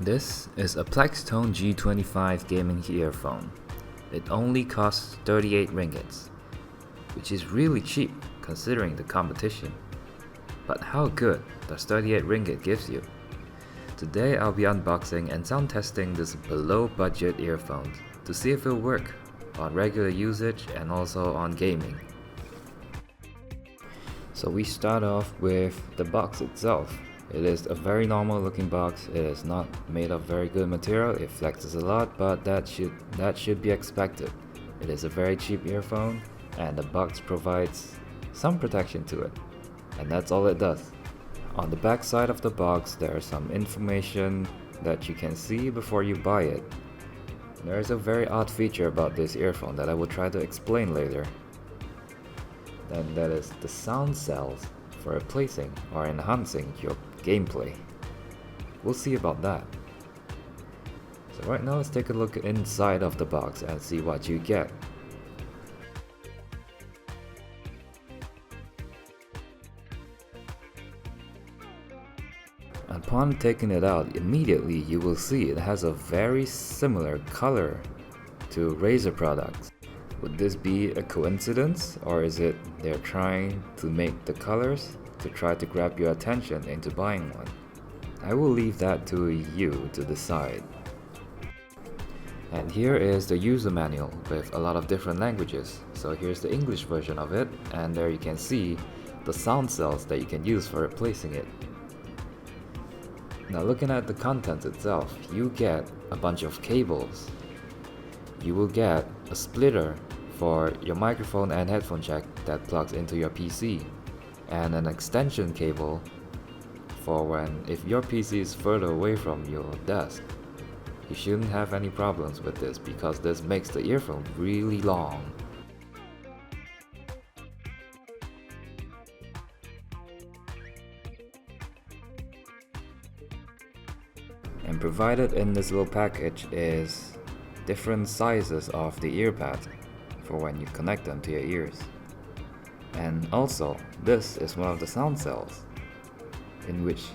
This is a Plextone G25 gaming earphone. It only costs 38 ringgits, which is really cheap considering the competition. But how good does 38 ringgit gives you? Today I'll be unboxing and sound testing this below budget earphones to see if it'll work on regular usage and also on gaming. So we start off with the box itself. It is a very normal looking box. It is not made of very good material. It flexes a lot, but that should be expected. It is a very cheap earphone and the box provides some protection to it. And that's all it does. On the back side of the box there is some information that you can see before you buy it. There is a very odd feature about this earphone that I will try to explain later. And that is the sound cells for replacing or enhancing your gameplay. We'll see about that. So right now let's take a look inside of the box and see what you get. Upon taking it out, immediately you will see it has a very similar color to Razer products. Would this be a coincidence, or is it they're trying to make the colors to try to grab your attention into buying one? I will leave that to you to decide. And here is the user manual with a lot of different languages. So here's the English version of it, and there you can see the sound cells that you can use for replacing it. Now looking at the contents itself, you get a bunch of cables. You will get a splitter for your microphone and headphone jack that plugs into your PC, and an extension cable for if your PC is further away from your desk. You shouldn't have any problems with this because this makes the earphone really long. And provided in this little package is different sizes of the ear pads for when you connect them to your ears. And also, this is one of the sound cells in which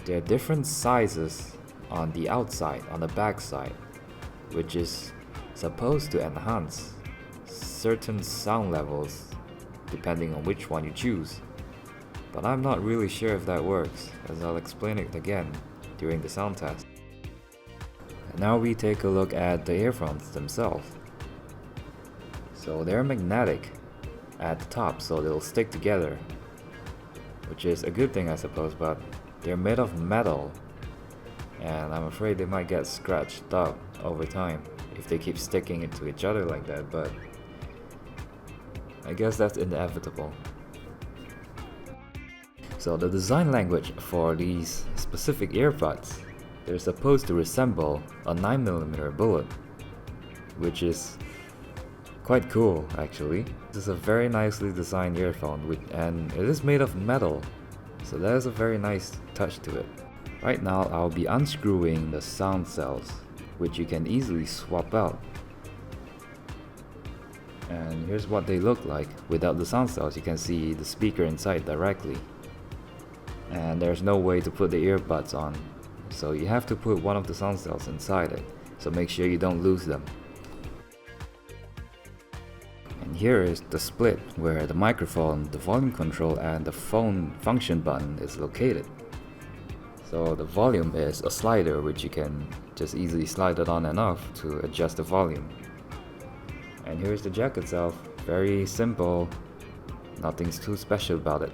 there are different sizes on the outside, on the back side, which is supposed to enhance certain sound levels depending on which one you choose. But I'm not really sure if that works, as I'll explain it again during the sound test. And now we take a look at the earphones themselves. So they're magnetic at the top, so they'll stick together, which is a good thing I suppose, but they're made of metal and I'm afraid they might get scratched up over time if they keep sticking into each other like that, but I guess that's inevitable. So the design language for these specific earbuds, they're supposed to resemble a 9mm bullet, which is quite cool actually. This is a very nicely designed earphone and it is made of metal, so that is a very nice touch to it. Right now I'll be unscrewing the sound cells, which you can easily swap out. And here's what they look like. Without the sound cells you can see the speaker inside directly. And there's no way to put the earbuds on, so you have to put one of the sound cells inside it, so make sure you don't lose them. And here is the split where the microphone, the volume control and the phone function button is located. So the volume is a slider which you can just easily slide it on and off to adjust the volume. And here's the jack itself, very simple, nothing's too special about it.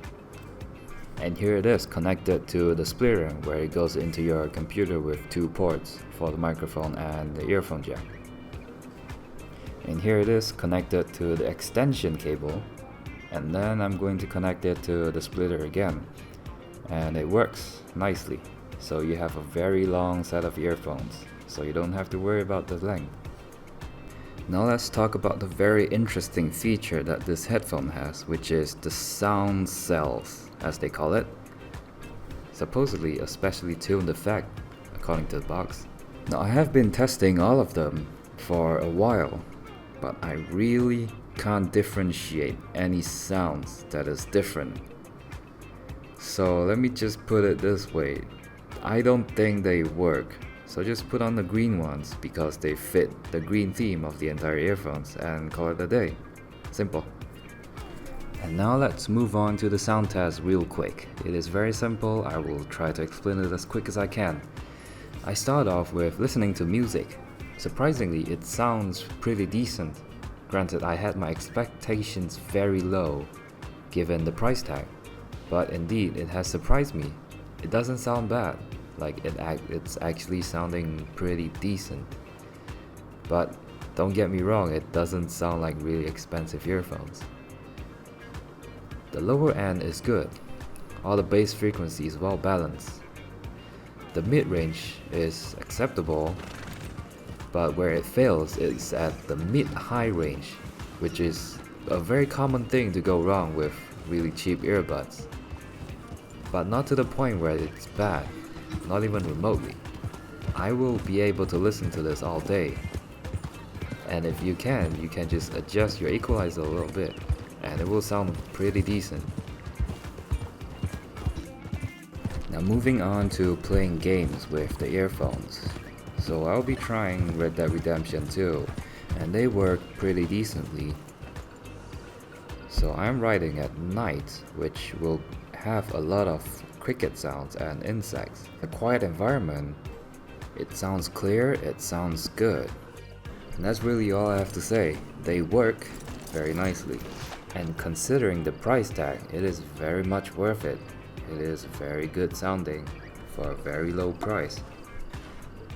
And here it is connected to the splitter where it goes into your computer with two ports for the microphone and the earphone jack. And here it is connected to the extension cable, and then I'm going to connect it to the splitter again, and it works nicely. So you have a very long set of earphones, so you don't have to worry about the length. Now let's talk about the very interesting feature that this headphone has, which is the sound cells, as they call it. Supposedly a specially tuned effect, according to the box. Now I have been testing all of them for a while, but I really can't differentiate any sounds that is different. So let me just put it this way, I don't think they work. So just put on the green ones because they fit the green theme of the entire earphones and call it a day. Simple. And now let's move on to the sound test real quick. It is very simple. I will try to explain it as quick as I can. I start off with listening to music. Surprisingly, it sounds pretty decent. Granted, I had my expectations very low given the price tag, but indeed it has surprised me. It doesn't sound bad, like it's actually sounding pretty decent. But don't get me wrong, it doesn't sound like really expensive earphones. The lower end is good. All the bass frequency is well balanced. The mid-range is acceptable, but where it fails is at the mid-high range, which is a very common thing to go wrong with really cheap earbuds. But not to the point where it's bad, not even remotely. I will be able to listen to this all day. And if you can just adjust your equalizer a little bit, and it will sound pretty decent. Now moving on to playing games with the earphones. So I'll be trying Red Dead Redemption 2, and they work pretty decently. So I'm riding at night, which will have a lot of cricket sounds and insects. A quiet environment, it sounds clear, it sounds good. And that's really all I have to say. They work very nicely. And considering the price tag, it is very much worth it. It is very good sounding for a very low price.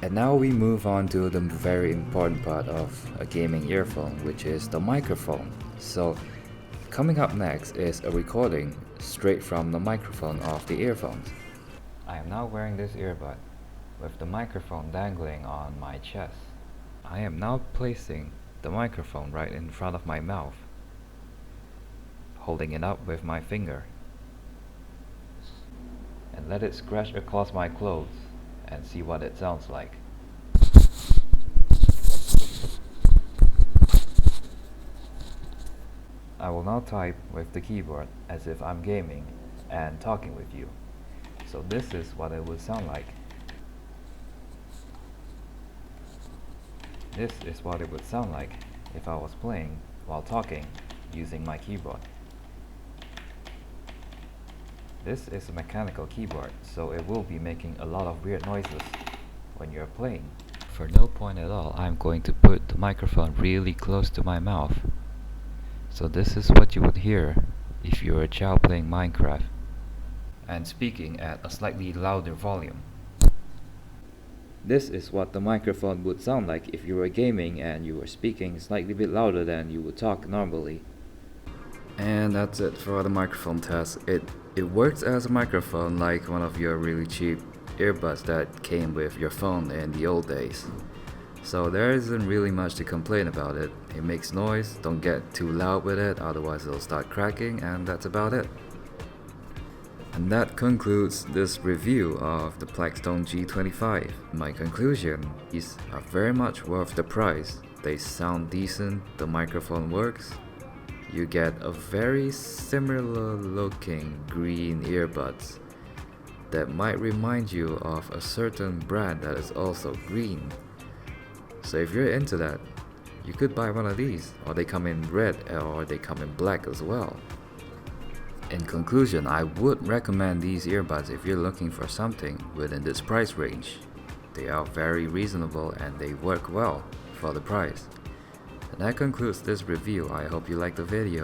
And now we move on to the very important part of a gaming earphone, which is the microphone. So coming up next is a recording straight from the microphone of the earphones. I am now wearing this earbud with the microphone dangling on my chest. I am now placing the microphone right in front of my mouth, holding it up with my finger, and let it scratch across my clothes and see what it sounds like. I will now type with the keyboard as if I'm gaming and talking with you. So this is what it would sound like. This is what it would sound like if I was playing while talking using my keyboard. This is a mechanical keyboard, so it will be making a lot of weird noises when you're playing. For no point at all, I'm going to put the microphone really close to my mouth. So this is what you would hear if you're a child playing Minecraft and speaking at a slightly louder volume. This is what the microphone would sound like if you were gaming and you were speaking slightly bit louder than you would talk normally. And that's it for the microphone test. It works as a microphone like one of your really cheap earbuds that came with your phone in the old days. So there isn't really much to complain about it. It makes noise, don't get too loud with it, otherwise it'll start cracking, and that's about it. And that concludes this review of the Plextone G25. My conclusion is are very much worth the price. They sound decent, the microphone works. You get a very similar looking green earbuds that might remind you of a certain brand that is also green. So if you're into that, you could buy one of these, or they come in red or they come in black as well. In conclusion, I would recommend these earbuds if you're looking for something within this price range. They are very reasonable and they work well for the price. And that concludes this review. I hope you liked the video.